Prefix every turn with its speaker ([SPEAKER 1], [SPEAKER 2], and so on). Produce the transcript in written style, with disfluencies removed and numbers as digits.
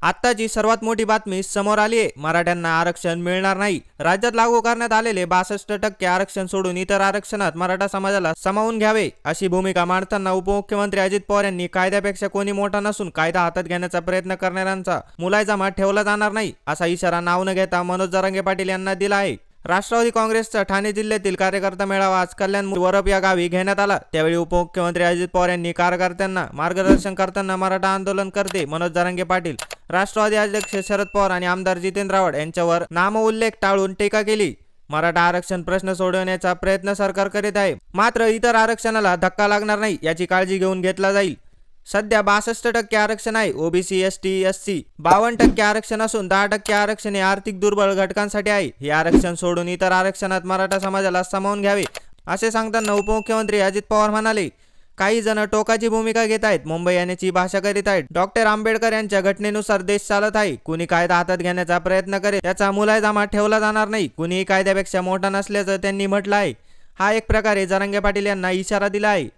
[SPEAKER 1] आत्ताची सर्वात मोठी बातमी समोर आली आहे. मराठ्यांना आरक्षण मिळणार नाही. राज्यात लागू करण्यात आलेले 62% आरक्षण सोडून इतर आरक्षणात मराठा समाजाला सामावून घ्यावे अशी भूमिका मांडताना उपमुख्यमंत्री अजित पवार यांनी कायद्यापेक्षा कोणी मोठा नसून कायदा हातात घेण्याचा प्रयत्न करणाऱ्यांचा मुलायजामा ठेवला जाणार नाही असा इशारा नाव न घेता मनोज जरांगे पाटील यांना दिला आहे. राष्ट्रवादी काँग्रेसचा ठाणे जिल्ह्यातील कार्यकर्ता मेळावा आज कल्याण वरप या गावी घेण्यात आला. त्यावेळी उपमुख्यमंत्री अजित पवार यांनी कार्यकर्त्यांना मार्गदर्शन करताना मराठा आंदोलनकर्ते मनोज जरांगे पाटील, राष्ट्रवादी अध्यक्ष शरद पवार आणि आमदार जितेंद्र आव्हाड यांच्यावर नामउल्लेख टाळून टीका केली. मराठा आरक्षण प्रश्न सोडवण्याचा प्रयत्न सरकार करीत आहे, मात्र इतर आरक्षणाला धक्का लागणार नाही याची काळजी घेऊन घेतला जाईल. सध्या 62% आरक्षण आहे. ओबीसी, एसटी, एससी 52% आरक्षण असून 10% आरक्षण हे आर्थिक दुर्बल घटकांसाठी आहे. हे आरक्षण सोडून इतर आरक्षणात मराठा समाजाला सामावून घ्यावे असे सांगताना उपमुख्यमंत्री अजित पवार म्हणाले, काही जण टोकाची भूमिका घेत आहेत, मुंबई येण्याची भाषा करीत आहेत. डॉक्टर आंबेडकर यांच्या घटनेनुसार देश चालत आहे. कुणी कायदा हातात घेण्याचा प्रयत्न करेल त्याचा मुलायजामा ठेवला जाणार नाही. कुणीही कायद्यापेक्षा मोठा नसल्याचं त्यांनी म्हटलं आहे. हा एक प्रकारे जरांगे पाटील यांना इशारा दिला आहे.